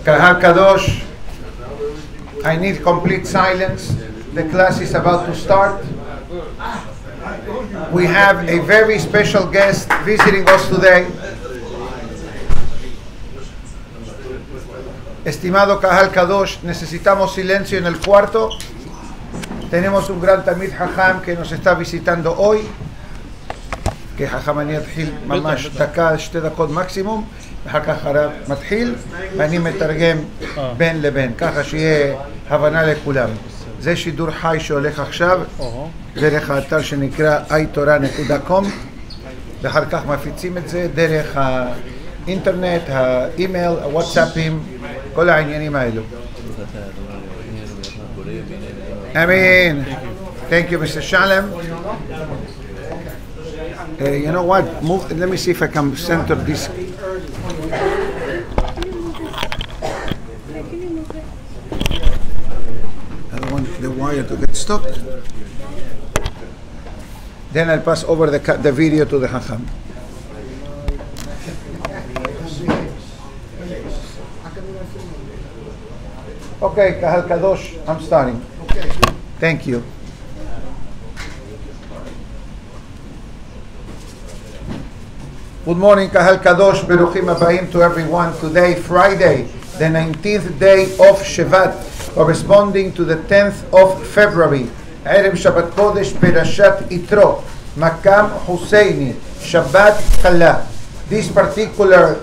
Kahal Kadosh, I need complete silence. The class is about to start. We have a very special guest visiting us today. Estimado Kahal Kadosh, necesitamos silencio en el cuarto. Tenemos un gran Talmid Jajam que nos está visitando hoy. Que Jajam אני אתחיל ממש דקה, 2 דקות מקסימום, ואחר כך הרב מתחיל, ואני מתרגם בין לבין, ככה שיהיה הבנה לכולם. זה שידור חי שהולך עכשיו, דרך האתר שנקרא itora.com, ואחר כך מפיצים את זה דרך האינטרנט, האימייל, הוואטסאפים, כל העניינים האלו. Amen. Thank you, Mr. Shalem. You know what? Move. Let me see if I can center this. I don't want the wire to get stuck. Then I'll pass over the video to the Hacham. Okay, Kahal Kadosh, I'm starting. Thank you. Good morning, Kahal Kadosh, Beruchim Abayim to everyone. Today, Friday, the 19th day of Shabbat, corresponding to the 10th of February. Erev Shabbat Kodesh, Parashat Yitro, Makam Husseini, Shabbat Kala. This particular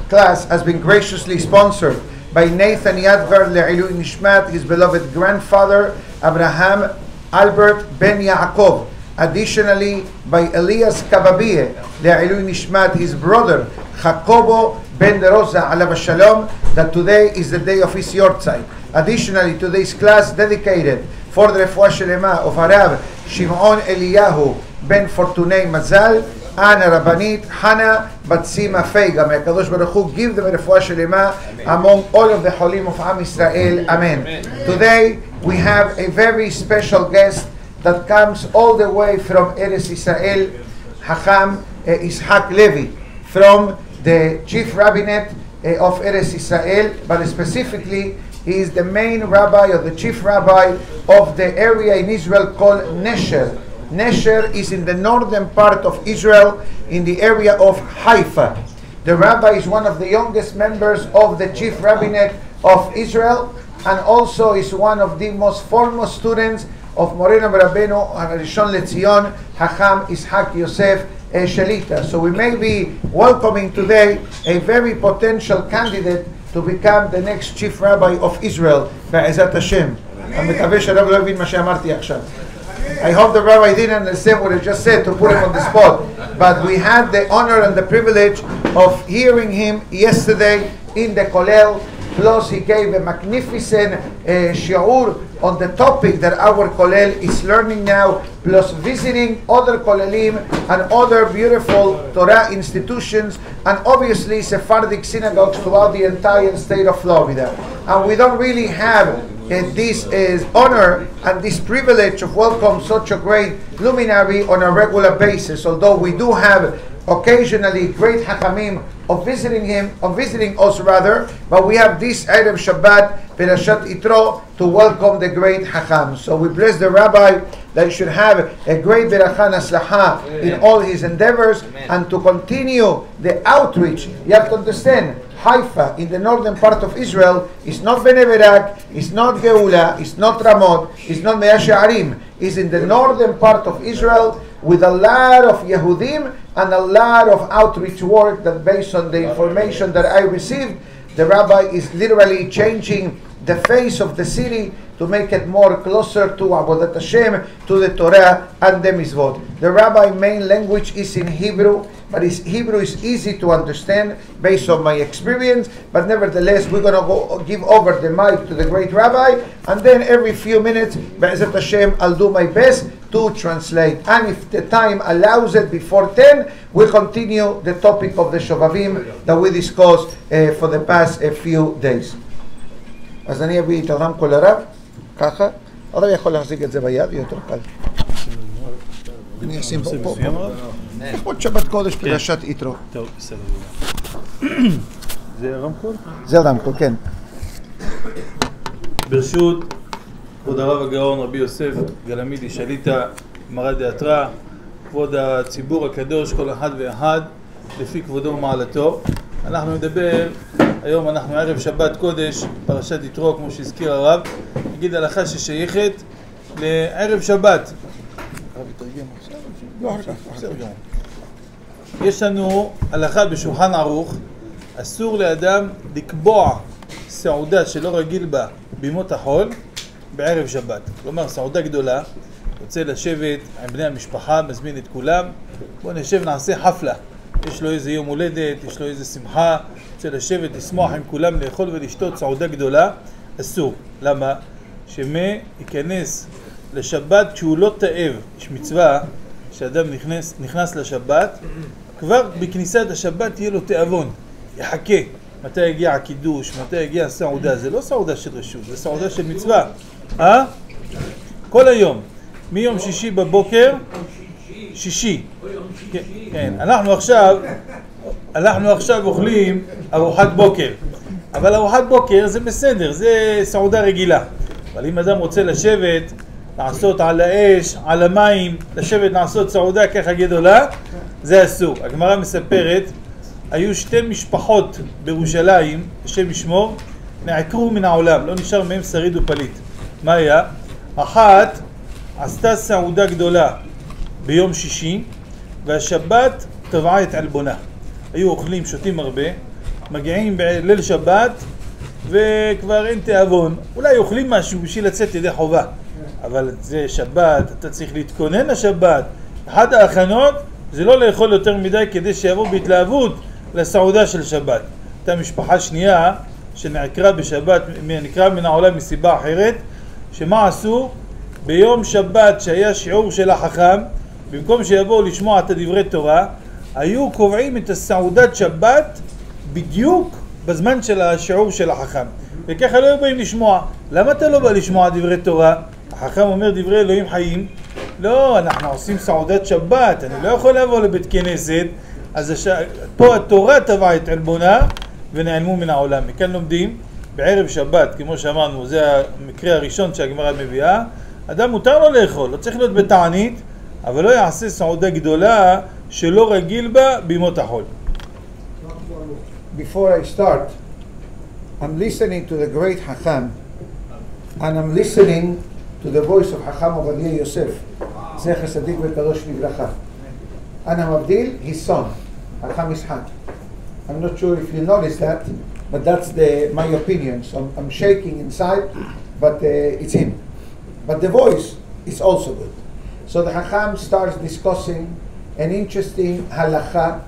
class has been graciously sponsored by Nathan Yadvar Le'ilui Nishmat, his beloved grandfather, Abraham Albert Ben Yaakov. Additionally, by Elias Kababie, Le'ilui Nishmat, his brother, Jacobo Ben Rosa, Alav Shalom, that today is the day of his yortzeit. Additionally, today's class dedicated for the Refuah Shelema of Arav Shimon Eliyahu Ben Fortunei Mazal, Ana Rabbanit Hana Batsima Feiga. May Kadosh Baruch Hu give them Refuah Shelema among all of the Holim of Am Israel. Amen. Today, we have a very special guest that comes all the way from Eretz Israel, Hacham Yitzchak Levi, from the chief rabbinate of Eretz Israel, but specifically he is the main rabbi or the chief rabbi of the area in Israel called Nesher. Nesher is in the northern part of Israel, in the area of Haifa. The rabbi is one of the youngest members of the chief rabbinate of Israel, and also is one of the most foremost students of Moreno Rabbeinu Rishon LeZion, Hacham Yitzchak Yosef Shelita. So we may be welcoming today a very potential candidate to become the next chief rabbi of Israel, Be'ezat Hashem. I hope the rabbi didn't understand what I just said to put him on the spot, but we had the honor and the privilege of hearing him yesterday in the Kollel. Plus, he gave a magnificent shiur on the topic that our Kollel is learning now, plus visiting other Kollelim and other beautiful Torah institutions, and obviously Sephardic synagogues throughout the entire state of Florida. And we don't really have this honor and this privilege of welcome such a great luminary on a regular basis, although we do have occasionally great Hakamim of visiting us rather, but we have this Erev Shabbat, Parashat Yitro, to welcome the great Hakam. So we bless the Rabbi that he should have a great Berachah Aslaha in all his endeavors, and to continue the outreach. You have to understand, Haifa, in the northern part of Israel, is not Bnei Brak, is not Geula, is not Ramot, is not Mea She'arim, is in the northern part of Israel, with a lot of Yehudim and a lot of outreach work that, based on the information that I received, the rabbi is literally changing the face of the city to make it more closer to Avodat Hashem, to the Torah and the Mitzvot. The rabbi's main language is in Hebrew, but Hebrew is easy to understand based on my experience. But nevertheless, we're going to go give over the mic to the great rabbi, and then every few minutes, Be'ezat Hashem, I'll do my best to translate. And if the time allows it, before 10, we'll continue the topic of the Shovavim that we discussed for the past few days. אז אני אביא את הרמקול לרב, ככה, הרב יכול להחזיק את זה ביד, יהיה יותר קל. אני אשים פה. לכבוד שבת קודש פרשת יתרו. טוב, בסדר. זה רמקול? זה רמקול, כן. ברשות כבוד הרב הגאון רבי יוסף גלמידי שליטה מרא דאתרא, כבוד הציבור הקדוש כל אחד ואחד לפי כבודו ומעלתו, אנחנו נדבר היום, אנחנו ערב שבת קודש פרשת יתרו, כמו שהזכיר הרב, נגיד הלכה ששייכת לערב שבת. יש לנו הלכה בשולחן ערוך, אסור לאדם לקבוע סעודה שלא רגיל בה בימות החול בערב שבת. כלומר, סעודה גדולה, רוצה לשבת עם בני המשפחה, מזמין את כולם, בוא נשב נעשה חפלה. יש לו איזה יום הולדת, יש לו איזה שמחה, רוצה לשבת, לשמוח עם כולם, לאכול ולשתות סעודה גדולה, אסור. למה? שמא ייכנס לשבת כשהוא לא תאב. יש מצווה שאדם נכנס לשבת, כבר בכניסת השבת יהיה לו תאבון, יחכה. מתי יגיע הקידוש, מתי יגיע הסעודה, זה לא סעודה של רשות, זה סעודה של מצווה. כל היום, מיום שישי בבוקר, שישי. כן, אנחנו עכשיו אוכלים ארוחת בוקר. אבל ארוחת בוקר זה בסדר, זה סעודה רגילה. אבל אם אדם רוצה לשבת, לעשות על האש, על המים, לשבת לעשות סעודה ככה גדולה, זה אסור. הגמרא מספרת, היו שתי משפחות בירושלים, השם ישמור, נעקרו מן העולם, לא נשאר מהם שריד ופליט. מה היה? אחת עשתה סעודה גדולה ביום שישי, והשבת טבעה את עלבונה. היו אוכלים, שותים הרבה, מגיעים בליל שבת, וכבר אין תאבון. אולי אוכלים משהו בשביל לצאת ידי חובה. אבל זה שבת, אתה צריך להתכונן לשבת. אחת ההכנות זה לא לאכול יותר מדי כדי שיבוא בהתלהבות לסעודה של שבת. הייתה משפחה שנייה שנעקרה בשבת, נקרא מן העולם מסיבה אחרת, שמה עשו? ביום שבת שהיה שיעור של החכם, במקום שיבואו לשמוע את הדברי תורה, היו קובעים את הסעודת שבת בדיוק בזמן של השיעור של החכם. וככה לא היו באים לשמוע. למה אתה לא בא לשמוע דברי תורה? החכם אומר דברי אלוהים חיים. לא, אנחנו עושים סעודת שבת, אני לא יכול לבוא לבית כנסת. אז פה התורה טבעה את עלבונה ונעלמו מן העולם. מכאן לומדים בערב שבת, כמו שאמרנו, זה המקרה הראשון שהגמרא מביאה, אדם מותר לו לאכול, לא צריך להיות בתענית, אבל לא יעשה סעודה גדולה שלא רגיל בה בימות החול. Before I start, I'm listening to the great Hacham, and I'm listening to the voice of Hacham Ovadia Yosef, Zecher Tzadik V'Kadosh Livracha. And I'm Abdil, his son, Hacham Yitzchak. I'm not sure if you noticed that, but that's my opinion. So I'm shaking inside, but it's him. But the voice is also good. So the Hacham starts discussing an interesting halacha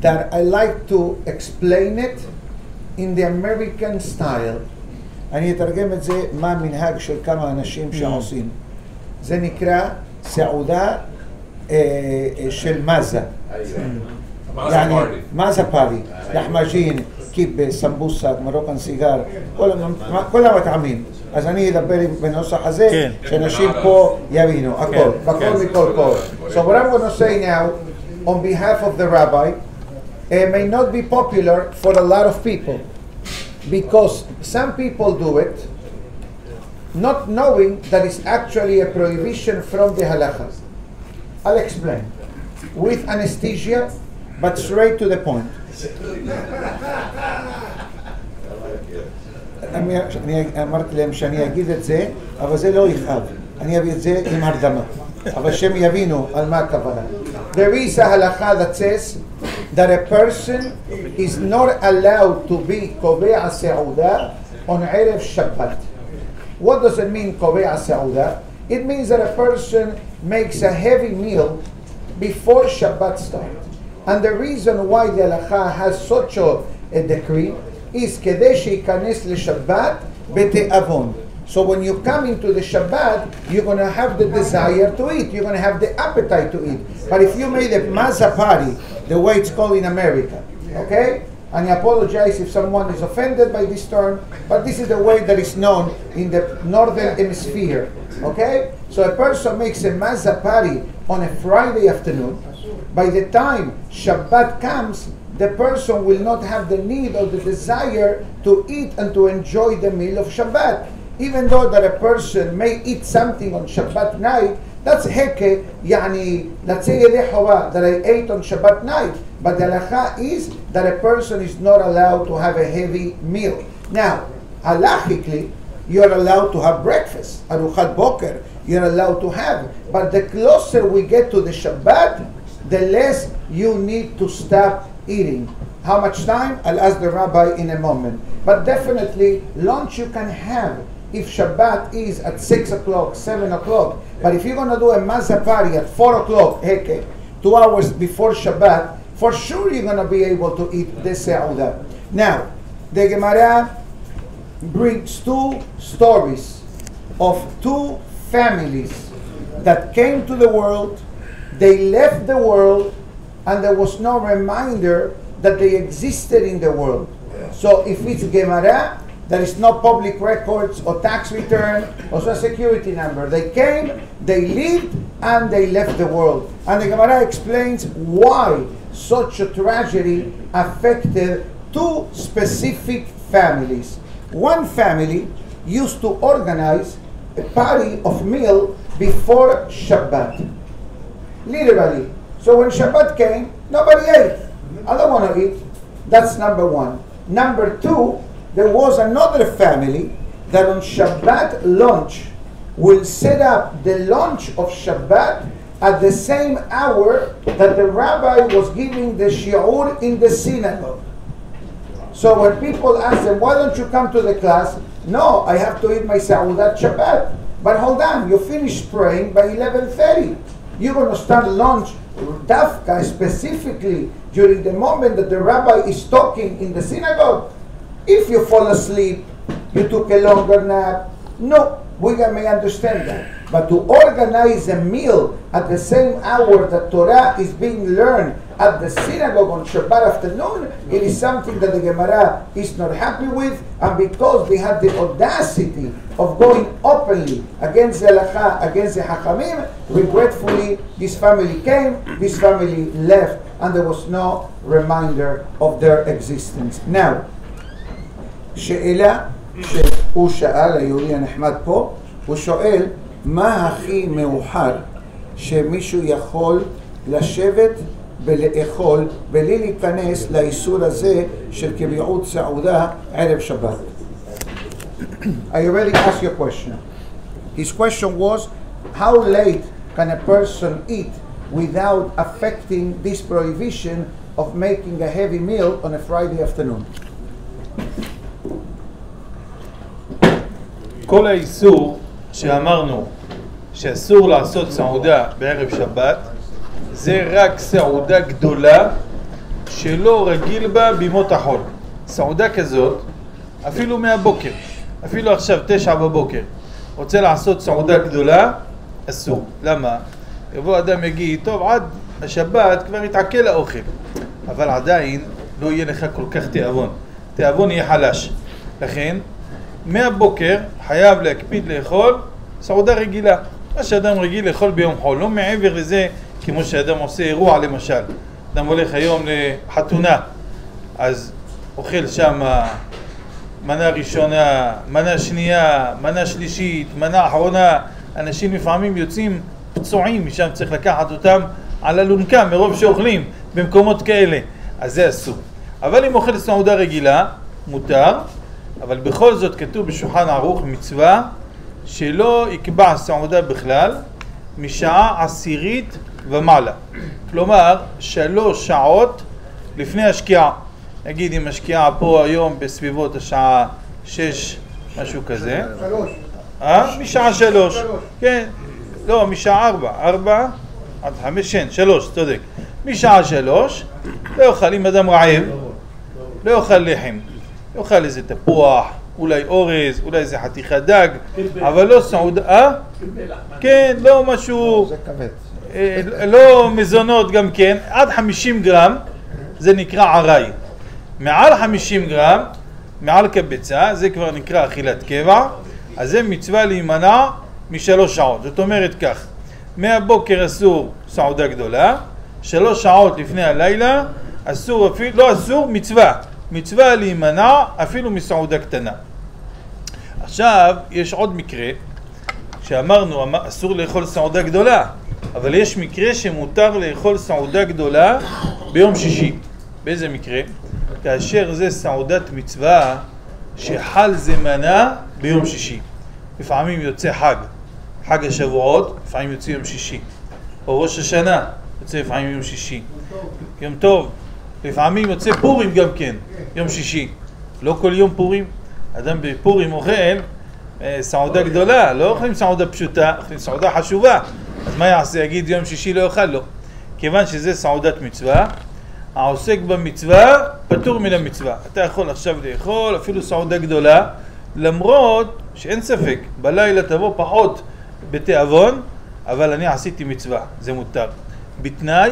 that I like to explain it in the American style. אני אתרגם את זה מה המנהג של כמה אנשים שעושים. זה נקרא סעודה של מזה. يعني مازا باري لحماجين كيب سمبوسة مروكان سيجار كل המטעמים. אז אני אדבר בנוסח הזה שאנשים פה יבינו הכל, בכל מכל כל. So what I'm going to say now on behalf of the Rabbi may not be popular for a lot of people, because some people do it not knowing that it's actually a prohibition from the halakha. I'll explain with anesthesia, but straight to the point. אני אמרתי להם שאני אגיד את זה, אבל זה לא יכאב. אני אביא את זה עם הרדמה. אבל שהם יבינו על מה הכוונה. There is a halakha that says that a person is not allowed to be קובע סעודה on Erev Shabbat. What does it mean קובע סעודה? It means that a person makes a heavy meal before Shabbat starts. And the reason why the halakha has such a decree is כדי שייכנס לשבת בתאבון. So when you come into the Shabbat, you're going to have the desire to eat. You're going to have the appetite to eat. But if you made a maza party, the way it's called in America, okay? And I apologize if someone is offended by this term, but this is the way that it's known in the northern hemisphere, okay? So a person makes a maza party on a Friday afternoon, by the time Shabbat comes, the person will not have the need or the desire to eat and to enjoy the meal of Shabbat. Even though that a person may eat something on Shabbat night, that's heke, yani, let's say that I ate on Shabbat night, but the halacha is that a person is not allowed to have a heavy meal. Now, halachically, you're allowed to have breakfast, aruchat boker, you're allowed to have, but the closer we get to the Shabbat, the less you need to stop eating. How much time? I'll ask the rabbi in a moment. But definitely, lunch you can have if Shabbat is at 6 o'clock, 7 o'clock. But if you're going to do a matzah party at 4 o'clock, 2 hours before Shabbat, for sure you're going to be able to eat the seudah. Now, the Gemara brings two stories of two families that came to the world, they left the world, and there was no reminder that they existed in the world. So if it's Gemara, there is no public records or tax return or social security number. They came, they lived, and they left the world. And the Gemara explains why such a tragedy affected two specific families. One family used to organize a party of meal before Shabbat. Literally. So when Shabbat came, nobody ate. I don't want to eat. That's number one. Number two, there was another family that on Shabbat lunch will set up the lunch of Shabbat at the same hour that the rabbi was giving the shiur in the synagogue. So when people ask them, why don't you come to the class? No, I have to eat my seudat Shabbat. But hold on, you finish praying by 11:30. You're going to start lunch, dafka, specifically during the moment that the rabbi is talking in the synagogue. If you fall asleep, you took a longer nap, no, we may understand that. But to organize a meal at the same hour that Torah is being learned at the synagogue on Shabbat afternoon, it is something that the Gemara is not happy with, and because they had the audacity of going openly against the halakha, against the Hachamim, regretfully, this family came, this family left, and there was no reminder of their existence. Now, שאלה שהוא שאל, היהודי הנחמד פה, הוא שואל, מה הכי מאוחר שמישהו יכול לשבת ולאכול בלי להיכנס לאיסור הזה של קביעות סעודה ערב שבת? I already asked your question. His question was, how late can a person eat without affecting this prohibition of making a heavy meal on a Friday afternoon? כל האיסור שאמרנו שאסור לעשות סעודה בערב שבת זה רק סעודה גדולה שלא רגיל בה בימות החול. סעודה כזאת אפילו מהבוקר, אפילו עכשיו 9 בבוקר רוצה לעשות סעודה גדולה, אסור. למה? יבוא אדם יגיד, טוב, עד השבת כבר יתעכל האוכל, אבל עדיין לא יהיה לך כל כך תיאבון, תיאבון יהיה חלש. לכן מהבוקר חייב להקפיד לאכול סעודה רגילה, מה שאדם רגיל לאכול ביום חול, לא מעבר לזה כמו שאדם עושה אירוע למשל. אדם הולך היום לחתונה, אז אוכל שם מנה ראשונה, מנה שנייה, מנה שלישית, מנה אחרונה. אנשים לפעמים יוצאים פצועים, משם צריך לקחת אותם על אלונקה מרוב שאוכלים במקומות כאלה, אז זה אסור. אבל אם אוכל סעודה רגילה, מותר, אבל בכל זאת כתוב בשולחן ערוך מצווה שלא יקבע סעודה בכלל משעה 10 ומעלה. כלומר 3 שעות לפני השקיעה. נגיד אם השקיעה פה היום בסביבות השעה 6, משהו כזה. 3. משעה 3. כן. לא, משעה 4 עד 5, 3, צודק. משעה 3 לא יאכל, אם אדם רעב, לא יאכל לחם. יאכל איזה תפוח, אולי אורז, אולי איזה חתיכת דג, אבל לא סעודה, כן, לא משהו, לא מזונות גם כן, עד 50 גרם, זה נקרא עראי. מעל 50 גרם, מעל קבצה, זה כבר נקרא אכילת קבע, אז זה מצווה להימנע מ3 שעות. זאת אומרת כך, מהבוקר אסור סעודה גדולה, 3 שעות לפני הלילה, אסור אפילו, לא אסור, מצווה. מצווה להימנע אפילו מסעודה קטנה. עכשיו, יש עוד מקרה, שאמרנו, אסור לאכול סעודה גדולה, אבל יש מקרה שמותר לאכול סעודה גדולה ביום שישי. באיזה מקרה? כאשר זה סעודת מצווה שחל זמנה ביום שישי. לפעמים יוצא חג, חג השבועות, לפעמים יוצא יום שישי. או ראש השנה, יוצא לפעמים יום שישי. יום טוב, לפעמים יוצא פורים גם כן, יום שישי. לא כל יום פורים. אדם בפורים אוכל סעודה גדולה, לא אוכלים סעודה פשוטה, אוכלים סעודה חשובה. אז מה יעשה? יגיד יום שישי לא יאכל לו. כיוון שזה סעודת מצווה, העוסק במצווה פטור מן המצווה. אתה יכול עכשיו לאכול אפילו סעודה גדולה, למרות שאין ספק, בלילה תבוא פחות בתיאבון, אבל אני עשיתי מצווה, זה מותר. בתנאי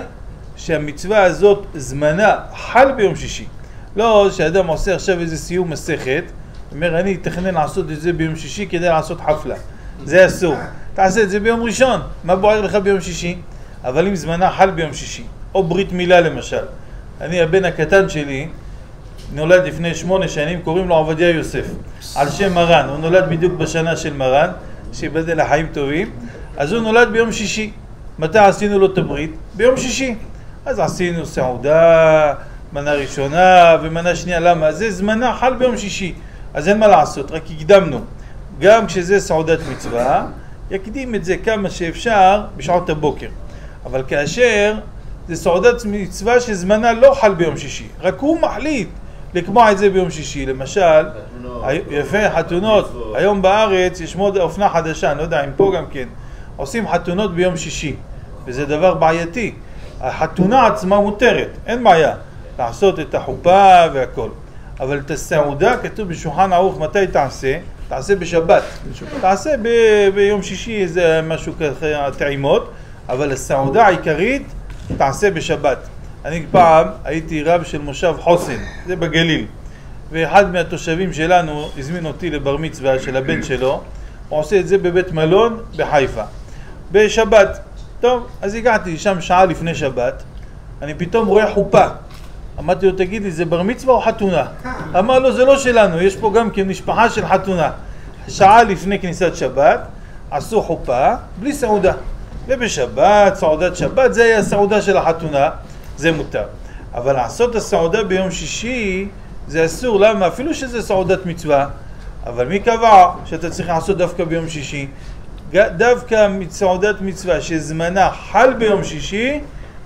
שהמצווה הזאת זמנה חל ביום שישי. לא שאדם עושה עכשיו איזה סיום מסכת, אומר אני אתכנן לעשות את זה ביום שישי כדי לעשות חפלה. זה אסור. תעשה את זה ביום ראשון, מה בוער לך ביום שישי? אבל אם זמנה חל ביום שישי, או ברית מילה למשל. אני, הבן הקטן שלי, נולד לפני 8 שנים, קוראים לו עובדיה יוסף, על שם מרן. הוא נולד בדיוק בשנה של מרן, שיבדל לחיים טובים. אז הוא נולד ביום שישי. מתי עשינו לו את הברית? ביום שישי. אז עשינו סעודה, מנה ראשונה ומנה שנייה. למה? זה זמנה חל ביום שישי. אז אין מה לעשות, רק הקדמנו. גם כשזה סעודת מצווה, יקדים את זה כמה שאפשר בשעות הבוקר. אבל כאשר זה סעודת מצווה שזמנה לא חל ביום שישי, רק הוא מחליט לקבוע את זה ביום שישי. למשל, יפה, חתונות. היום בארץ יש מוד אופנה חדשה, אני לא יודע אם פה גם כן. עושים חתונות ביום שישי, וזה דבר בעייתי. החתונה עצמה מותרת, אין בעיה. לעשות את החופה והכל. אבל את הסעודה כתוב בשולחן ערוך מתי תעשה? תעשה בשבת. תעשה ביום שישי איזה משהו ככה טעימות, אבל הסעודה העיקרית תעשה בשבת. אני פעם הייתי רב של מושב חוסן, זה בגליל, ואחד מהתושבים שלנו הזמין אותי לבר מצווה של הבן שלו, הוא עושה את זה בבית מלון בחיפה, בשבת. טוב, אז הגעתי שם שעה לפני שבת, אני פתאום רואה חופה. אמרתי לו, תגיד לי, זה בר מצווה או חתונה? אמר לו, זה לא שלנו, יש פה גם כן משפחה של חתונה. שעה לפני כניסת שבת, עשו חופה בלי סעודה. ובשבת, סעודת שבת, זה היה הסעודה של החתונה, זה מותר. אבל לעשות הסעודה ביום שישי, זה אסור. למה? אפילו שזה סעודת מצווה, אבל מי קבע שאתה צריך לעשות דווקא ביום שישי? דווקא סעודת מצווה שזמנה חל ביום שישי,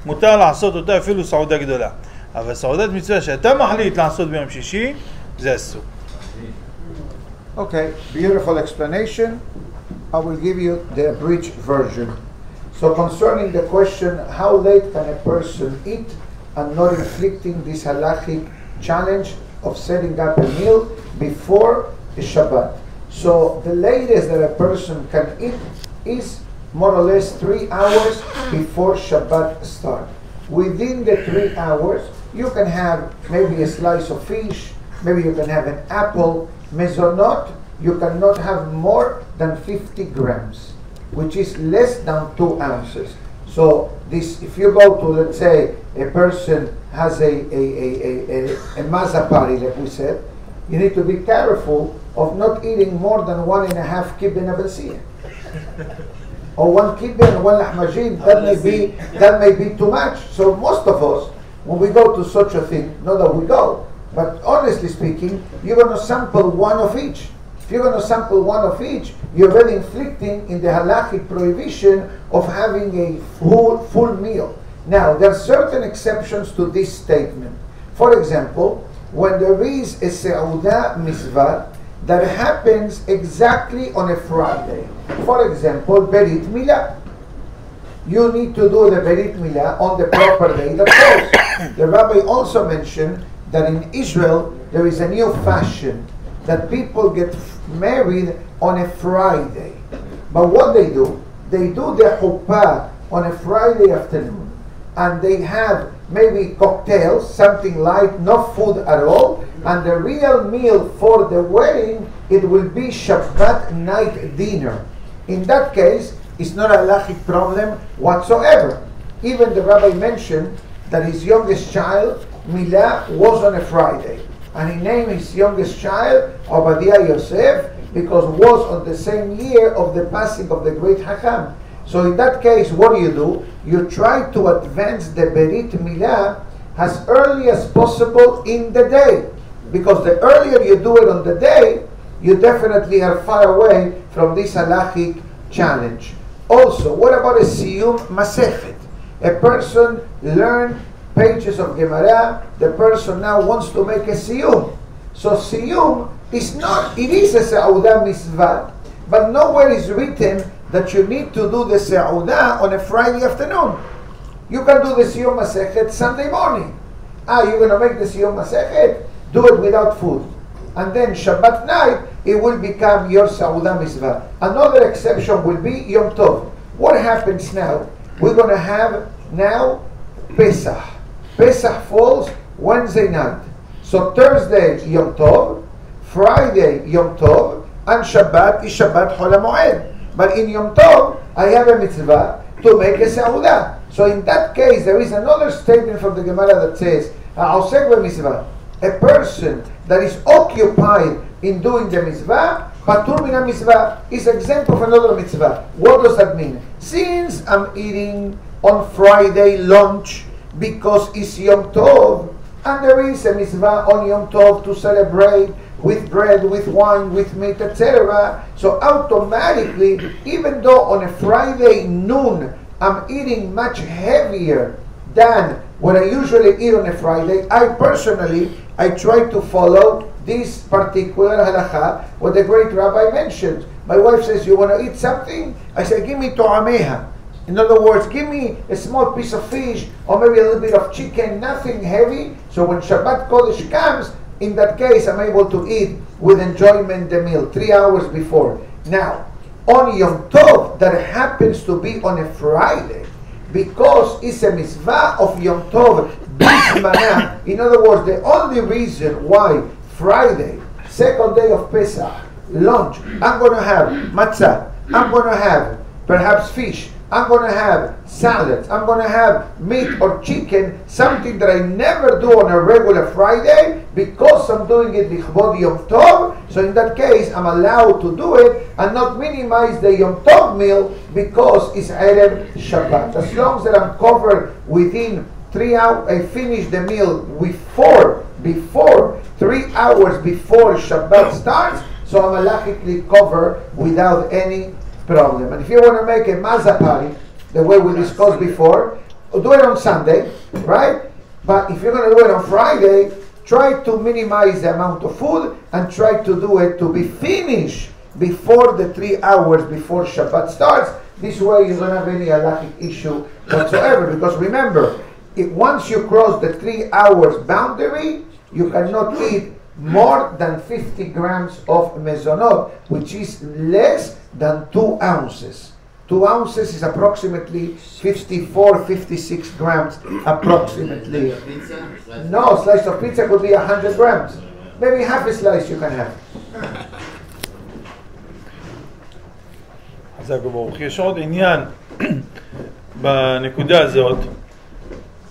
מותר לעשות אותה אפילו סעודה גדולה. אבל סעודת מצווה שאתה מחליט לעשות ביום שישי, זה אסור. Okay, beautiful explanation. I will give you the abridged version. So concerning the question, how late can a person eat and not inflicting this halachic challenge of setting up a meal before a Shabbat. So the latest that a person can eat is more or less 3 hours before Shabbat start. Within the 3 hours, you can have maybe a slice of fish, maybe you can have an apple. Mezonot, you cannot have more than 50 grams, which is less than 2 ounces. So this, if you go to, let's say, a person has a maza party, like we said, you need to be careful of not eating more than 1.5 kibbeh nabalsiyah. Or 1 kibbeh and 1 lahmajin, that may be too much. So most of us, when we go to such a thing, not that we go, but honestly speaking, you're going to sample one of each. If you're going to sample one of each, you're already inflicting in the halachic prohibition of having a full meal. Now, there are certain exceptions to this statement. For example, when there is a Seudah Mitzvah that happens exactly on a Friday. For example, Berit Milah. You need to do the Berit Milah on the proper day that falls. The Rabbi also mentioned that in Israel there is a new fashion that people get married on a Friday. But what they do the chuppah on a Friday afternoon, and they have maybe cocktails, something light, no food at all, and the real meal for the wedding, it will be Shabbat night dinner. In that case, it's not a halachic problem whatsoever. Even the rabbi mentioned that his youngest child, Milah, was on a Friday. And he named his youngest child, Obadiah Yosef, because it was on the same year of the passing of the great Hakam. So in that case, what do? You try to advance the Berit Milah as early as possible in the day. Because the earlier you do it on the day, you definitely are far away from this halachic challenge. Also, what about a Siyum Masechet? A person learned pages of Gemara, the person now wants to make a Siyum. So Siyum is not, it is a Sa'udah mitzvah, but nowhere is written that you need to do the Sa'udah on a Friday afternoon. You can do the Siyum Masechet Sunday morning. You're going to make the Siyum Masechet? Do it without food. And then Shabbat night, it will become your Sa'udah mitzvah. Another exception will be Yom Tov. What happens now? We're going to have now Pesach. Pesach falls Wednesday night. So Thursday, Yom Tov, Friday, Yom Tov, and Shabbat is Shabbat Chol HaMoed. But in Yom Tov, I have a mitzvah to make a Sa'udah. So in that case, there is another statement from the Gemara that says, Ha'osek b'mitzvah, a person that is occupied in doing the mitzvah, Patur min mitzvah, is exempt of another mitzvah. What does that mean? Since I'm eating on Friday lunch because it's Yom Tov, and there is a mitzvah on Yom Tov to celebrate with bread, with wine, with meat, etc. So automatically, even though on a Friday noon I'm eating much heavier than what I usually eat on a Friday, I try to follow this particular halacha, what the great rabbi mentioned. My wife says, you want to eat something? I say, give me to'ameha. In other words, give me a small piece of fish or maybe a little bit of chicken, nothing heavy. So when Shabbat Kodesh comes, in that case, I'm able to eat with enjoyment the meal 3 hours before. Now, on Yom Tov, that happens to be on a Friday, because it's a mitzvah of Yom Tov, bismana. In other words, the only reason why Friday, second day of Pesach, lunch, I'm going to have matzah, I'm going to have perhaps fish, I'm going to have salads, I'm going to have meat or chicken, something that I never do on a regular Friday, because I'm doing it b'chvod Yom Tov. So in that case, I'm allowed to do it and not minimize the Yom Tov meal because it's Erev Shabbat. As long as that I'm covered within 3 hours, I finish the meal before 3 hours before Shabbat starts, so I'm halachically covered without any problem. And if you want to make a maza party, the way we discussed before, do it on Sunday, right? But if you're going to do it on Friday, try to minimize the amount of food and try to do it to be finished before the 3 hours before Shabbat starts. This way you don't have any halachic issue whatsoever. Because remember, once you cross the 3 hours boundary, you cannot eat more than 50 grams of mezonot, which is less than 2 ounces. 2 ounces is approximately 54, 56 grams approximately. No, slice of pizza could be 100 grams. Maybe half a slice you can have. חזק וברוך. יש עוד עניין בנקודה הזאת.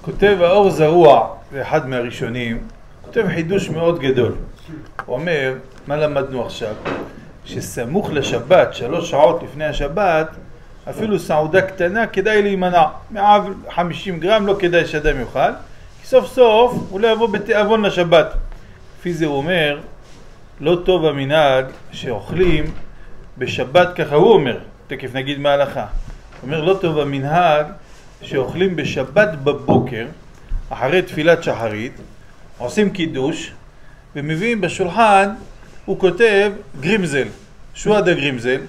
כותב האור זרוע, זה אחד מהראשונים, כותב חידוש מאוד גדול. הוא אומר, מה למדנו עכשיו? שסמוך לשבת, 3 שעות לפני השבת, אפילו סעודה קטנה כדאי להימנע. מעל 50 גרם לא כדאי שאדם יאכל, כי סוף סוף הוא לא יבוא בתיאבון לשבת. לפי זה הוא אומר, לא טוב המנהג שאוכלים בשבת, ככה הוא אומר, תכף נגיד מה ההלכה. הוא אומר, לא טוב המנהג שאוכלים בשבת בבוקר, אחרי תפילת שחרית, עושים קידוש, ומביאים בשולחן, הוא כותב גרימזל. שועד הגרימזל,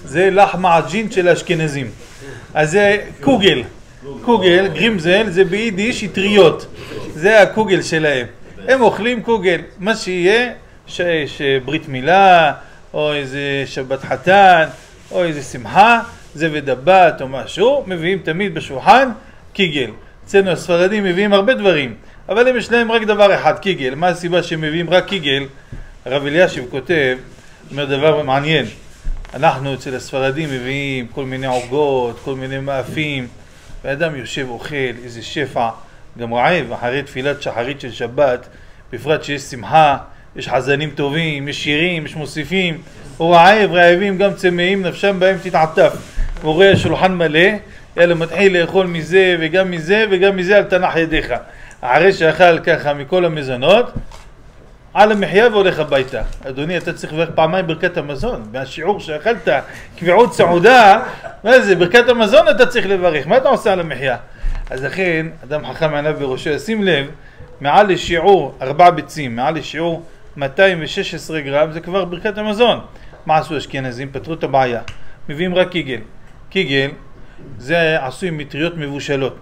זה לחם עג'ין של האשכנזים. אז זה קוגל. קוגל, גרימזל, זה ביידיש יטריות. זה הקוגל שלהם. הם אוכלים קוגל. מה שיהיה, שברית מילה, או איזה שבת חתן, או איזה שמחה, זה ודבת או משהו, מביאים תמיד בשולחן קיגל. אצלנו הספרדים מביאים הרבה דברים, אבל הם יש להם רק דבר אחד, קיגל. מה הסיבה שהם מביאים רק קיגל? הרב אלישיב כותב, אומר דבר מעניין. אנחנו אצל הספרדים מביאים כל מיני עוגות, כל מיני מאפים, ואדם יושב אוכל איזה שפע, גם רעב, אחרי תפילת שחרית של שבת, בפרט שיש שמחה, יש חזנים טובים, יש שירים, יש מוסיפים, הוא רעב, רעבים, גם צמאים, נפשם בהם תתעטף. הוא רואה שולחן מלא, יאללה מתחיל לאכול מזה וגם מזה וגם מזה על תנח ידיך. אחרי שאכל ככה מכל המזונות, על המחיה והולך הביתה. אדוני, אתה צריך לברך פעמיים ברכת המזון. מהשיעור שאכלת קביעות סעודה, מה זה? ברכת המזון אתה צריך לברך. מה אתה עושה על המחיה? אז לכן, אדם חכם עיניו בראשו, ישים לב, מעל לשיעור 4 ביצים, מעל לשיעור 216 גרם, זה כבר ברכת המזון. מה עשו אשכנזים? פתרו את הבעיה. מביאים רק קיגל. קיגל זה עשוי מטריות מבושלות.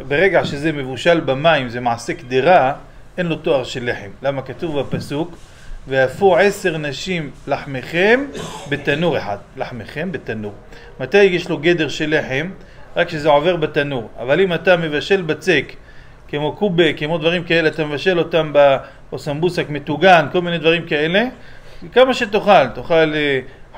ברגע שזה מבושל במים, זה מעשה קדירה, אין לו תואר של לחם. למה? כתוב בפסוק, ואפו 10 נשים לחמכם בתנור אחד. לחמכם בתנור. מתי יש לו גדר של לחם? רק שזה עובר בתנור. אבל אם אתה מבשל בצק, כמו קובה, כמו דברים כאלה, אתה מבשל אותם או סמבוסק מטוגן, כל מיני דברים כאלה, כמה שתאכל, תאכל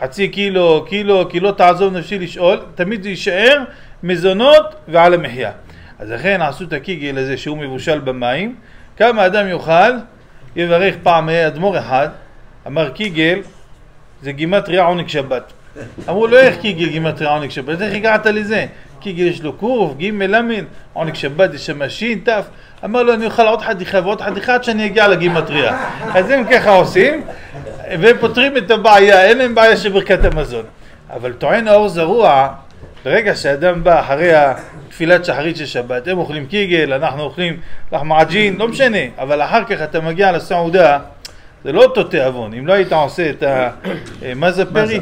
חצי קילו, קילו תעזוב נפשי לשאול, תמיד זה יישאר מזונות ועל המחיה. אז לכן עשו את הקיגל הזה שהוא מבושל במים, כמה אדם יאכל, יברך פעם אדמו"ר אחד, אמר קיגל, זה גימטריה עונג שבת. אמרו לו איך קיגל גימטריה עונג שבת? איך הגעת לזה? קיגל יש לו קוף, גימל למין, עונג שבת יש שם שין, תף. אמר לו אני אוכל עוד חתיכה ועוד חתיכה עד שאני אגיע לגימטריה. אז הם ככה עושים, ופותרים את הבעיה, אין להם בעיה של ברכת המזון. אבל טוען האור זרוע, ברגע שאדם בא אחרי תפילת שחרית של שבת, הם אוכלים קיגל, אנחנו אוכלים לחם עג'ין, לא משנה, אבל אחר כך אתה מגיע לסעודה, זה לא אותו תיאבון. אם לא היית עושה את המזה פרי,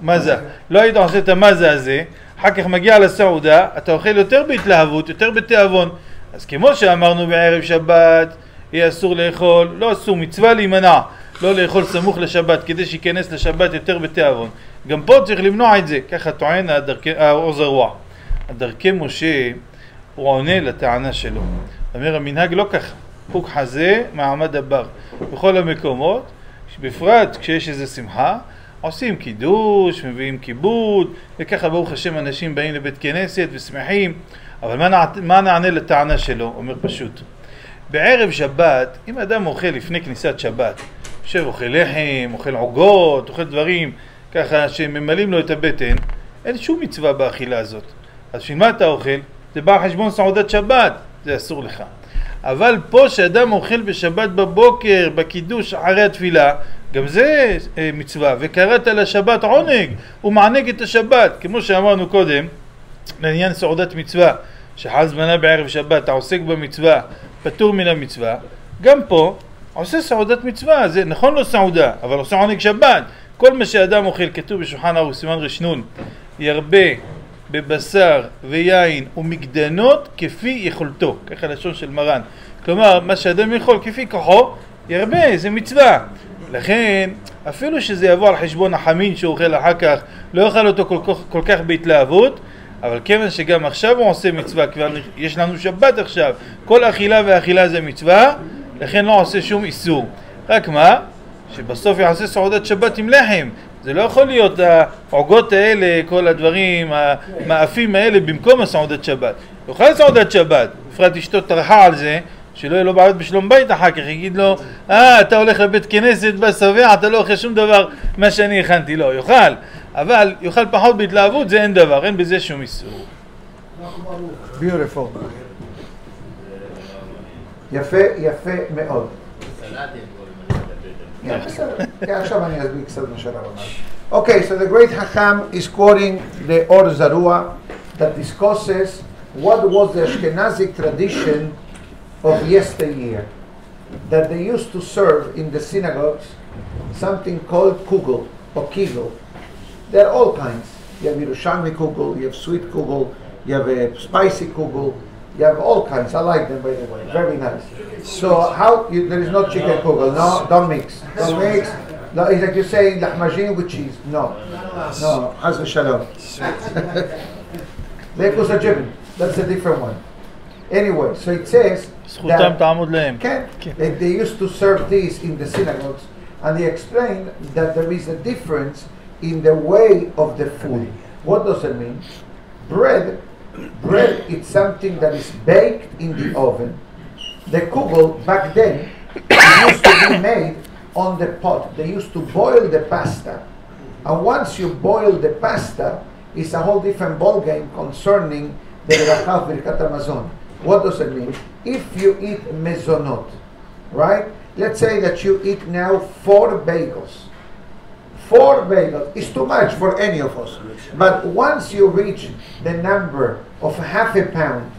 מזה, לא היית עושה את המזה הזה, אחר כך מגיע לסעודה, אתה אוכל יותר בהתלהבות, יותר בתיאבון. אז כמו שאמרנו בערב שבת, יהיה אסור לאכול, לא אסור, מצווה להימנע, לא לאכול סמוך לשבת, כדי שיכנס לשבת יותר בתיאבון. גם פה צריך למנוע את זה, ככה טוען האור זרוע. הדרכי משה, הוא עונה לטענה שלו. אומר, המנהג לא ככה, פוק חזה מעמד הבר. בכל המקומות, בפרט כשיש איזו שמחה, עושים קידוש, מביאים כיבוד, וככה ברוך השם אנשים באים לבית כנסת ושמחים. אבל מה נענה לטענה שלו? אומר פשוט. בערב שבת, אם אדם אוכל לפני כניסת שבת, יושב אוכל לחם, אוכל עוגות, אוכל דברים ככה שממלאים לו את הבטן, אין שום מצווה באכילה הזאת. אז בשביל מה אתה אוכל? זה בא חשבון סעודת שבת, זה אסור לך. אבל פה שאדם אוכל בשבת בבוקר, בקידוש אחרי התפילה, גם זה מצווה, וקראת לשבת עונג, הוא מענג את השבת, כמו שאמרנו קודם, לעניין סעודת מצווה, שחל זמנה בערב שבת, אתה עוסק במצווה, פטור מן המצווה, גם פה עושה סעודת מצווה, זה נכון לא סעודה, אבל עושה עונג שבת. כל מה שאדם אוכל, כתוב בשולחן ערוך סימן רשנון, ירבה בבשר ויין ומגדנות כפי יכולתו, ככה לשון של מרן. כלומר, מה שאדם יכול כפי כוחו, ירבה, זה מצווה. לכן, אפילו שזה יבוא על חשבון החמין שהוא אוכל אחר כך, לא יאכל אותו כל כך בהתלהבות, אבל כיוון שגם עכשיו הוא עושה מצווה, כבר יש לנו שבת עכשיו, כל אכילה ואכילה זה מצווה, לכן לא עושה שום איסור. רק מה? שבסוף יעשה סעודת שבת עם לחם. זה לא יכול להיות העוגות האלה, כל הדברים, המאפים האלה במקום הסעודת שבת. יאכל סעודת שבת, בפרט אשתו טרחה על זה, שלא יהיה לו בעיות בשלום בית אחר כך, יגיד לו, אתה הולך לבית כנסת בשבע, אתה לא אוכל שום דבר מה שאני הכנתי, לא, יאכל. אבל יאכל פחות בהתלהבות, זה אין דבר, אין בזה שום איסור. Beautiful. יפה, יפה מאוד. Okay, so the great Hacham is quoting the Or Zarua that discusses what was the Ashkenazic tradition of yesteryear, that they used to serve in the synagogues something called kugel or kigel. There are all kinds. You have Yerushalmi kugel, you have sweet kugel, you have a spicy kugel, you have all kinds. I like them, by the way. Very nice. So there is no chicken kugel. No, don't mix. Don't mix. No, it's like you're saying lahmajin with cheese. No. No. Haz v'shalom. Lekus ha'jibin. That's a different one. Anyway, so it says that they used to serve these in the synagogues, and they explained that there is a difference in the way of the food. What does it mean? Bread bread is something that is baked in the oven. The kugel back then used to be made on the pot. They used to boil the pasta. And once you boil the pasta, it's a whole different ballgame concerning the Beracha Birkat Hamazon. What does it mean? If you eat mezonot, right? Let's say that you eat now 4 bagels. 4 bagels is too much for any of us. But once you reach the number of half a pound,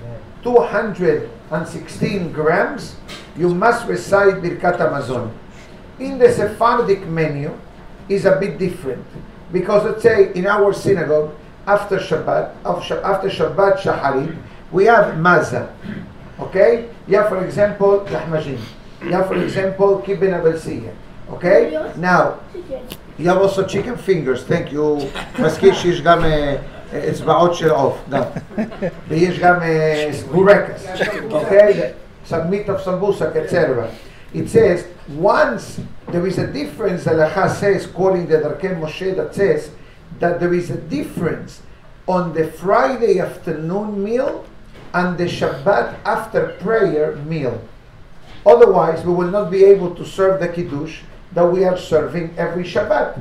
216 grams, you must recite Birkat Hamazon. In the Sephardic menu is a bit different. Because let's say in our synagogue, after Shabbat Shacharit, we have Maza. Okay? You have, for example, Lahmajin. You have, for example, Kibben Abelsiya. Okay? Now, you have also chicken fingers. Thank you. מזכיר שיש גם אצבעות של עוף. ויש גם בורקס. Okay? Some meat of sambusak, etc. It says, once there is a difference, the Halacha says, quoting the Darkei Moshe, that says that there is a difference on the Friday afternoon meal and the Shabbat after prayer meal. Otherwise, we will not be able to serve the Kiddush that we are serving every Shabbat.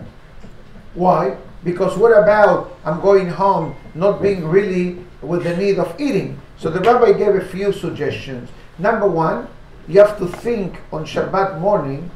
Why? Because what about I'm going home not being really with the need of eating? So the Rabbi gave a few suggestions. Number one, you have to think on Shabbat morning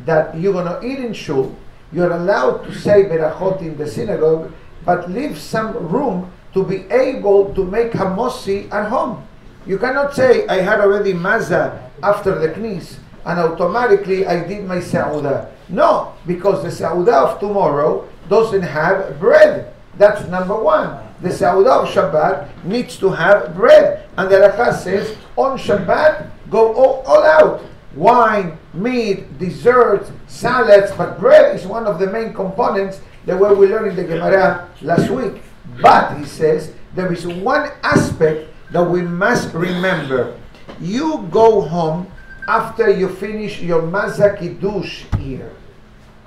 that you're going to eat in shul. You're allowed to say berachot in the synagogue, but leave some room to be able to make hamosi at home. You cannot say, I had already maza after the knis, and automatically I did my sa'udah. No, because the sa'udah of tomorrow doesn't have bread. That's number one. The sa'udah of Shabbat needs to have bread. And the Halacha says, on Shabbat, go all out. Wine, meat, desserts, salads, but bread is one of the main components that we learned in the Gemara last week. But, he says, there is one aspect that we must remember. You go home after you finish your Maza Kiddush here.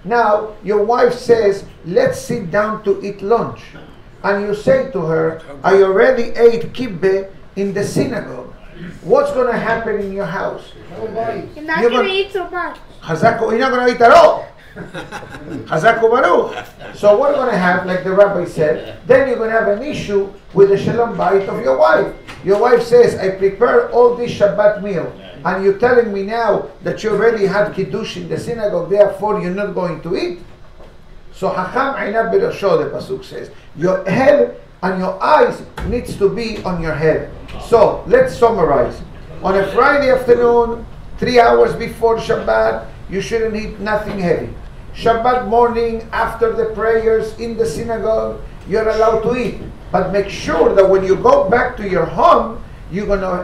Now, your wife says, let's sit down to eat lunch. And you say to her, I already ate kibbeh in the synagogue. What's going to happen in your house? You're not going to eat so much. You're not going to eat at all. Chazaku Baruch. So what are going to have, like the Rabbi said, then you're going to have an issue with the Shalom Bayit of your wife. Your wife says, I prepared all this Shabbat meal, and you're telling me now that you already had Kiddush in the synagogue, therefore you're not going to eat? So Hacham Einav B'Rasho, the Pasuk says, your head and your eyes needs to be on your head. So let's summarize. On a Friday afternoon, 3 hours before Shabbat, you shouldn't eat nothing heavy. Shabbat morning, after the prayers in the synagogue, you're allowed to eat. But make sure that when you go back to your home, you're gonna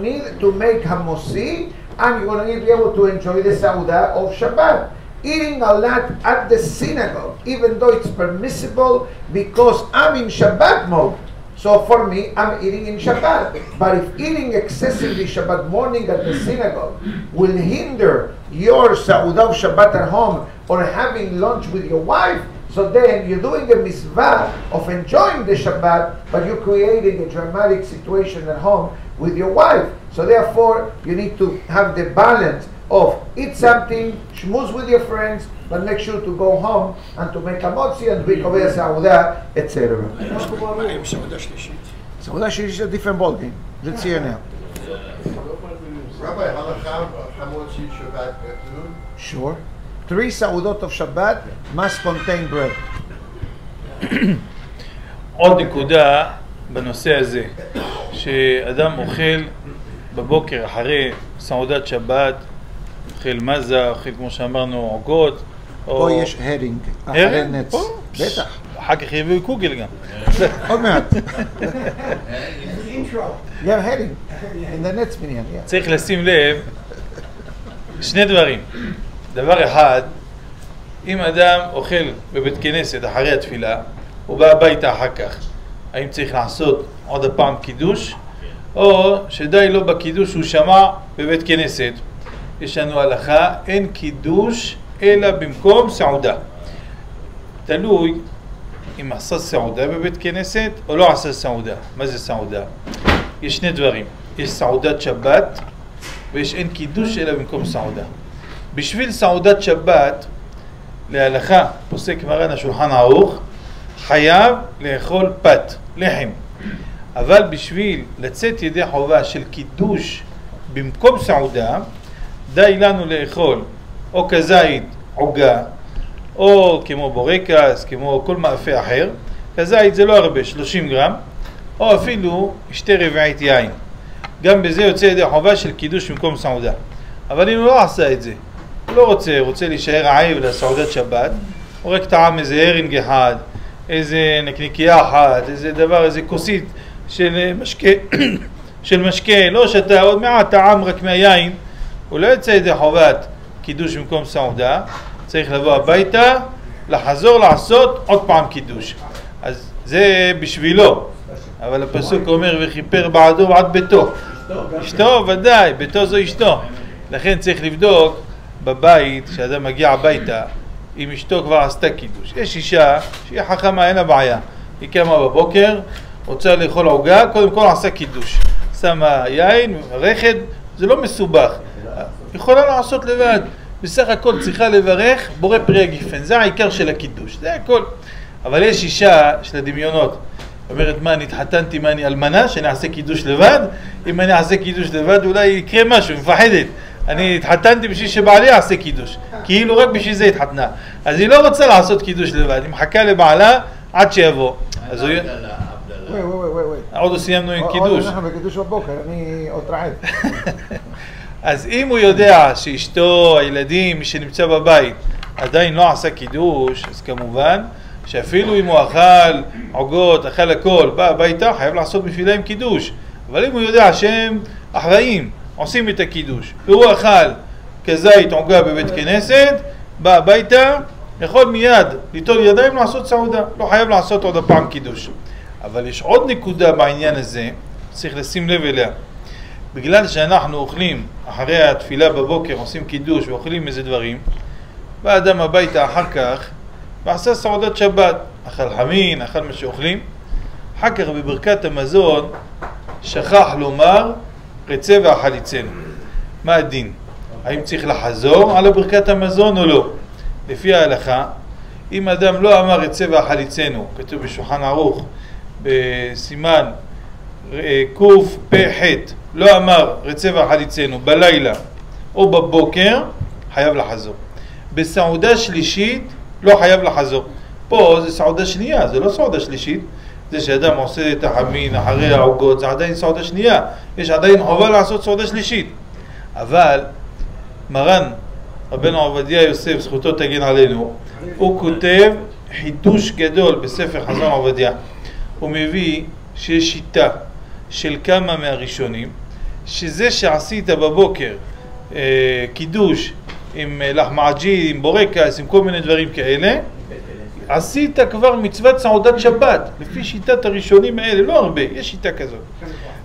need to make hamosi, and you're gonna need to be able to enjoy the Saudah of Shabbat. Eating a lot at the synagogue, even though it's permissible, because I'm in Shabbat mode. So for me, I'm eating in Shabbat. But if eating excessively Shabbat morning at the synagogue will hinder your Saudah of Shabbat at home, or having lunch with your wife, so then you're doing a mitzvah of enjoying the Shabbat, but you're creating a dramatic situation at home with your wife. So therefore, you need to have the balance of eat something, shmooze with your friends, but make sure to go home and to make a motzi and recover Saudah, etc. Saudah Shlishi is a different ballgame. Let's hear now. Rabbi, how much each Shabbat afternoon? Sure. 3 Saudot of Shabbat must contain bread. עוד נקודה בנושא הזה, שאדם אוכל בבוקר אחרי סעודת שבת, אוכל מזה, אוכל כמו שאמרנו עוגות, פה יש הרינג, אחרי נץ. בטח. אחר כך יביאו קוגל גם. עוד מעט. Yeah, הרינג. in the נץ בניין. צריך לשים לב שני דברים. דבר אחד, אם אדם אוכל בבית כנסת אחרי התפילה, הוא בא הביתה אחר כך, האם צריך לעשות עוד הפעם קידוש, או שדי לו בקידוש הוא שמע בבית כנסת? יש לנו הלכה, אין קידוש אלא במקום סעודה. תלוי אם עשה סעודה בבית כנסת או לא עשה סעודה. מה זה סעודה? יש שני דברים. יש סעודת שבת ויש אין קידוש אלא במקום סעודה. בשביל סעודת שבת, להלכה, פוסק מרן השולחן ערוך, חייב לאכול פת, לחם. אבל בשביל לצאת ידי חובה של קידוש במקום סעודה, די לנו לאכול או כזית עוגה, או כמו בורקס, כמו כל מאפה אחר. כזית זה לא הרבה, 30 גרם, או אפילו 2/4 יין. גם בזה יוצא ידי חובה של קידוש במקום סעודה. אבל אם הוא לא עשה את זה, הוא לא רוצה להישאר עייב לסעודת שבת, הוא רק טעם איזה הרינג אחד, איזה נקניקיה אחת, איזה דבר, איזה כוסית של משקה, לא שתה עוד מעט טעם רק מהיין, הוא לא יוצא ידי חובת קידוש במקום סעודה, צריך לבוא הביתה, לחזור לעשות עוד פעם קידוש. אז זה בשבילו, אבל הפסוק אומר וכיפר בעדו ועד ביתו. אשתו ודאי, ביתו זו אשתו. לכן צריך לבדוק בבית, כשאדם מגיע הביתה, אם אשתו כבר עשתה קידוש. יש אישה שהיא חכמה, אין לה בעיה. היא קמה בבוקר, רוצה לאכול עוגה, קודם כל עשה קידוש. שמה יין, רכד, זה לא מסובך. יכולה לעשות לבד. בסך הכל צריכה לברך בורא פרי הגיפן. זה העיקר של הקידוש, זה הכל. אבל יש אישה של הדמיונות. אומרת, מה, אני התחתנתי, מה, אני אלמנה, שאני אעשה קידוש לבד? אם אני אעשה קידוש לבד, אולי יקרה משהו, מפחדת. אני התחתנתי בשביל שבעלי יעשה קידוש. כאילו רק בשביל זה התחתנה. אז היא לא רוצה לעשות קידוש לבד, היא מחכה לבעלה עד שיבוא. אז הוא... עוד לא סיימנו עם קידוש. אנחנו בקידוש בבוקר, אני עוד רעב. אז אם הוא יודע שאשתו, הילדים, מי שנמצא בבית, עדיין לא עשה קידוש, אז כמובן שאפילו אם הוא אכל עוגות, אכל הכל, בא הביתה, חייב לעשות בשבילם קידוש. אבל אם הוא יודע שהם אחראים, עושים את הקידוש, והוא אכל כזית עוגה בבית כנסת, בא הביתה, יכול מיד ליטול ידיים לעשות סעודה, לא חייב לעשות עוד הפעם קידוש. אבל יש עוד נקודה בעניין הזה, צריך לשים לב אליה. בגלל שאנחנו אוכלים אחרי התפילה בבוקר, עושים קידוש ואוכלים איזה דברים, בא אדם הביתה אחר כך ועשה סעודת שבת, אכל חמין, אכל מה שאוכלים, אחר כך בברכת המזון שכח לומר רצה ואכליצנו. מה הדין? האם צריך לחזור על ברכת המזון או לא? לפי ההלכה, אם אדם לא אמר רצה ואכליצנו, כתוב בשולחן ערוך בסימן קפ"ח, לא אמר רצה ואכליצנו בלילה או בבוקר, חייב לחזור. בסעודה שלישית לא חייב לחזור. פה זה סעודה שנייה, זה לא סעודה שלישית. זה שאדם עושה את החמין אחרי העוגות, זה עדיין סעודה שנייה. יש עדיין חובה לעשות סעודה שלישית. אבל מרן רבנו עובדיה יוסף, זכותו תגן עלינו, הוא כותב חידוש גדול בספר חזון עובדיה. הוא מביא שיש שיטה של כמה מהראשונים, שזה שעשית בבוקר קידוש עם לחמעג'י, עם בורקס, עם כל מיני דברים כאלה, עשית כבר מצוות סעודת שבת, לפי שיטת הראשונים האלה, לא הרבה, יש שיטה כזאת.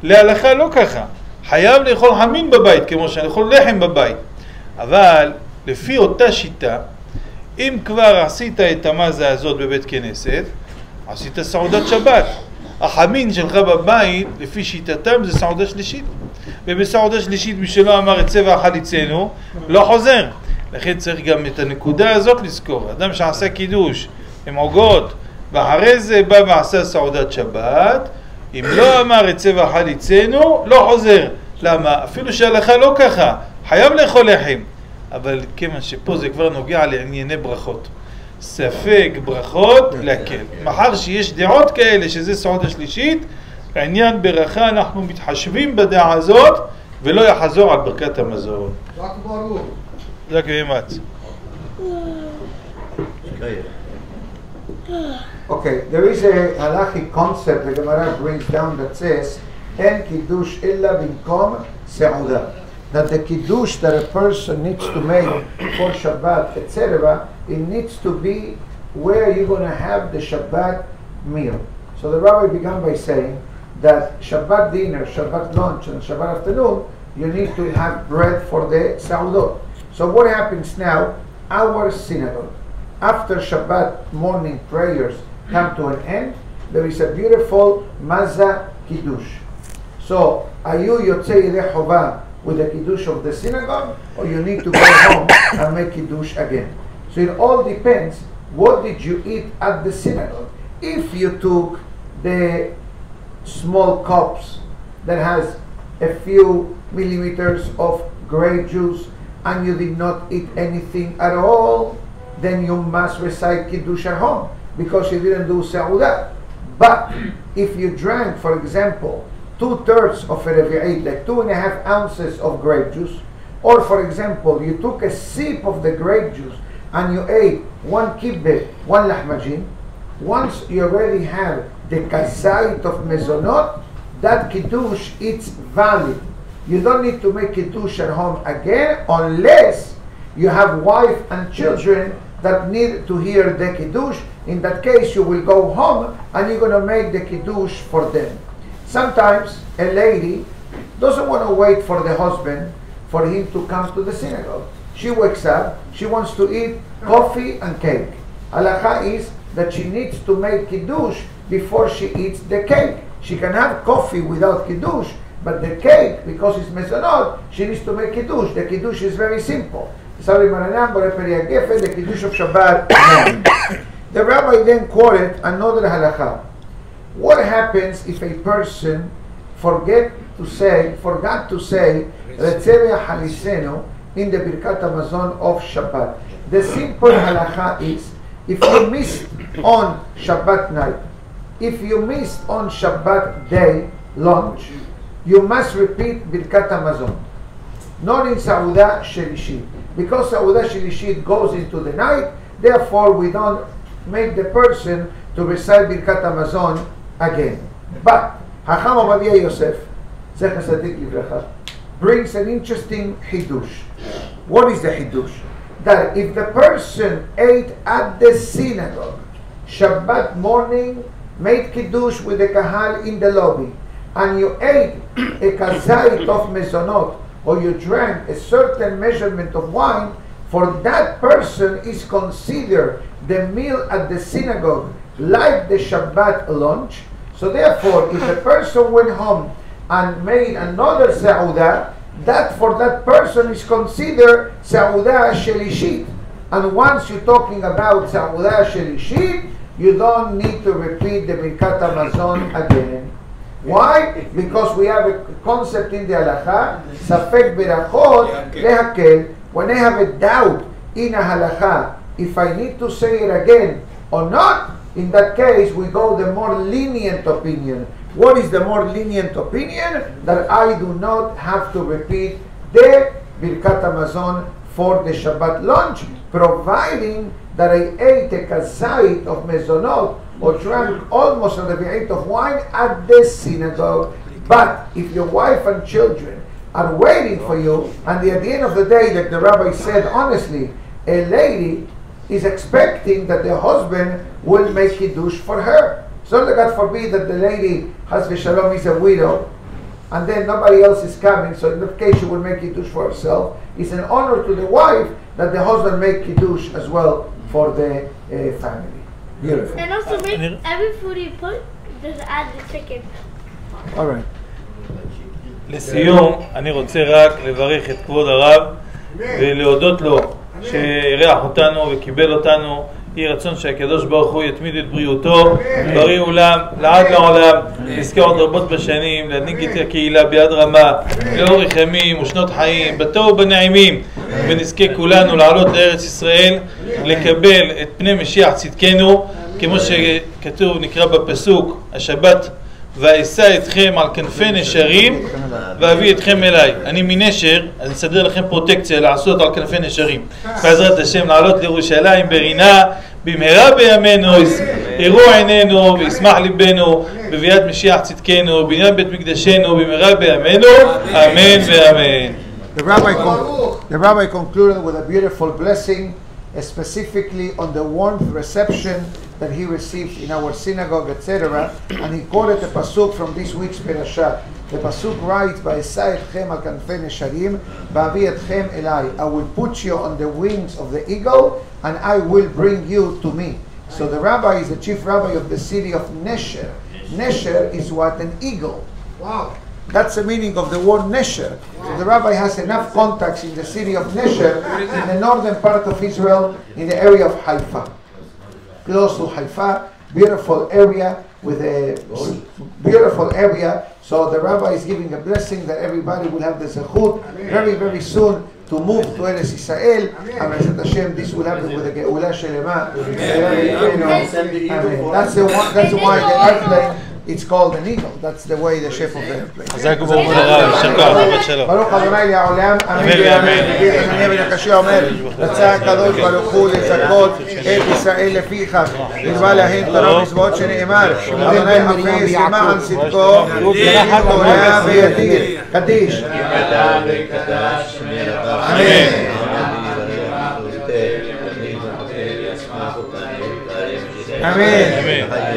להלכה לא ככה, חייב לאכול חמין בבית, כמו שנאכול לחם בבית. אבל לפי אותה שיטה, אם כבר עשית את המזה הזאת בבית כנסת, עשית סעודת שבת. החמין שלך בבית, לפי שיטתם, זה סעודה שלישית. ובסעודה שלישית, מי שלא אמר רצה ואכליצנו, לא חוזר. לכן צריך גם את הנקודה הזאת לזכור. אדם שעשה קידוש עם עוגות, ואחרי זה בא ועשה סעודת שבת, אם לא אמר רצה ואכליצנו, לא חוזר. למה? אפילו שההלכה לא ככה, חייב לאכול לחם. אבל כיוון שפה זה כבר נוגע לענייני ברכות. ספק ברכות להקל. מאחר שיש דעות כאלה שזה סעודה שלישית, העניין ברכה אנחנו מתחשבים בדעה הזאת ולא יחזור על ברכת המזון. רק ברור. זה כבימת. Okay, there is a halachic concept the Gemara brings down that says En kiddush illa binkom se'udah. That the kiddush that a person needs to make for Shabbat, etc., it needs to be where you're going to have the Shabbat meal. So the Rabbi began by saying that Shabbat dinner, Shabbat lunch, and Shabbat afternoon, you need to have bread for the Sa'udot. So what happens now? Our synagogue, after Shabbat morning prayers come to an end, there is a beautiful Maza Kiddush. So, are you Yotzei Yedei Chova with the Kiddush of the synagogue, or you need to go home and make Kiddush again? So it all depends, what did you eat at the synagogue? If you took the small cups that has a few millimeters of grape juice and you did not eat anything at all, then you must recite Kiddush at home because you didn't do Seudah. But if you drank, for example, 2/3 of a Revi'it, like 2.5 ounces of grape juice, or for example, you took a sip of the grape juice and you ate 1 kibbeh, 1 lahmajin, once you already have the kazait of mezonot, that Kiddush, it's valid. You don't need to make Kiddush at home again unless you have wife and children that need to hear the Kiddush. In that case, you will go home and you're going to make the Kiddush for them. Sometimes a lady doesn't want to wait for the husband for him to come to the synagogue. She wakes up, she wants to eat coffee and cake. Halacha is that she needs to make Kiddush before she eats the cake. She can have coffee without Kiddush, but the cake, because it's mezonot, she needs to make Kiddush. The Kiddush is very simple. The Kiddush of Shabbat. The Rabbi then quoted another halacha. What happens if a person forgot to say Retzeveh Halisenu in the Birkat Hamazon of Shabbat? The simple halacha is, if you missed on Shabbat night, if you missed on Shabbat day lunch, you must repeat Birkat Hamazon. Not in Seudah Shelishit. Because Seudah Shelishit goes into the night, therefore we don't make the person to recite Birkat Hamazon again. But Hacham Ovadia Yosef, Zecher Tzadik Livracha, brings an interesting Hidush. What is the Hidush? That if the person ate at the synagogue Shabbat morning, made Kiddush with the Kahal in the lobby, and you ate a kazait of mezonot, or you drank a certain measurement of wine, for that person is considered the meal at the synagogue like the Shabbat lunch. So therefore, if the person went home and made another Seudah, that for that person is considered Seudah Shelishit. And once you're talking about Seudah Shelishit, you don't need to repeat the Birkat Hamazon again. Why? Because we have a concept in the halacha, Safek Berachot Lehakel. When I have a doubt in a halacha, if I need to say it again or not, in that case we go the more lenient opinion. What is the more lenient opinion? That I do not have to repeat the Birkat Hamazon for the Shabbat lunch, providing that I ate a kazait of mezonot or drank almost a revi'it of wine at the synagogue. But if your wife and children are waiting for you, and at the end of the day, like the Rabbi said, honestly, a lady is expecting that the husband will make Kiddush for her. So God forbid that the lady, Chas v'shalom, is a widow, and then nobody else is coming, so in that case she will make Kiddush for herself. It's an honor to the wife that the husband make Kiddush as well for the family. Beautiful. And also make every food you put, just add the chicken. All right. לסיום, אני רוצה רק לברך את כבוד הרב ולהודות לו שאירח אותנו וקיבל אותנו. יהי רצון שהקדוש ברוך הוא יתמיד את בריאותו, בריא עולם, לעד לעולם, נזכה עוד רבות בשנים, להנהיג את הקהילה ביד רמה, לאורך ימים ושנות חיים, בטוב ובנעימים, ונזכה כולנו לעלות לארץ ישראל, לקבל את פני משיח צדקנו, כמו שכתוב נקרא בפסוק, השבת, ואשא אתכם על כנפי נשרים ואביא אתכם אליי. אני מנשר, אז נסדר לכם פרוטקציה לעשות על כנפי נשרים. בעזרת השם לעלות לירושלים ברינה, במהרה בימינו, יראו עינינו וישמח ליבנו, בביאת משיח צדקנו, בניין בית מקדשנו, במהרה בימינו, אמן ואמן. The rabbi concluded with a beautiful blessing, specifically on the warmth reception that he received in our synagogue, etc. And he quoted a pasuk from this week's Parashat. The pasuk writes, "Va'esai etchem al kanfei nesharim, va'avi etchem elai." I will put you on the wings of the eagle, and I will bring you to me. So the rabbi is the chief rabbi of the city of Nesher. Nesher is what? An eagle. Wow. That's the meaning of the word Nesher. So the rabbi has enough contacts in the city of Nesher, in the northern part of Israel, in the area of Haifa. Close to Haifa, beautiful area with a beautiful area. So the rabbi is giving a blessing that everybody will have the zechut very, very soon to move to Eretz Israel. And Hashem, this will happen with the Geula Shelema. That's the one. That's why the airplane, it's called an eagle. That's the way the shape of the airplane. ברוך אדוני לעולם, אמן ואמן. אני אבן הקשה אומר, רצה הקדוש ברוך הוא לזכות את ישראל לפיכך, נלווה להן תורה מצוות שנאמר, אדוני חפש למען צדקו, תורה וידיר. קדיש. אמן. אמן.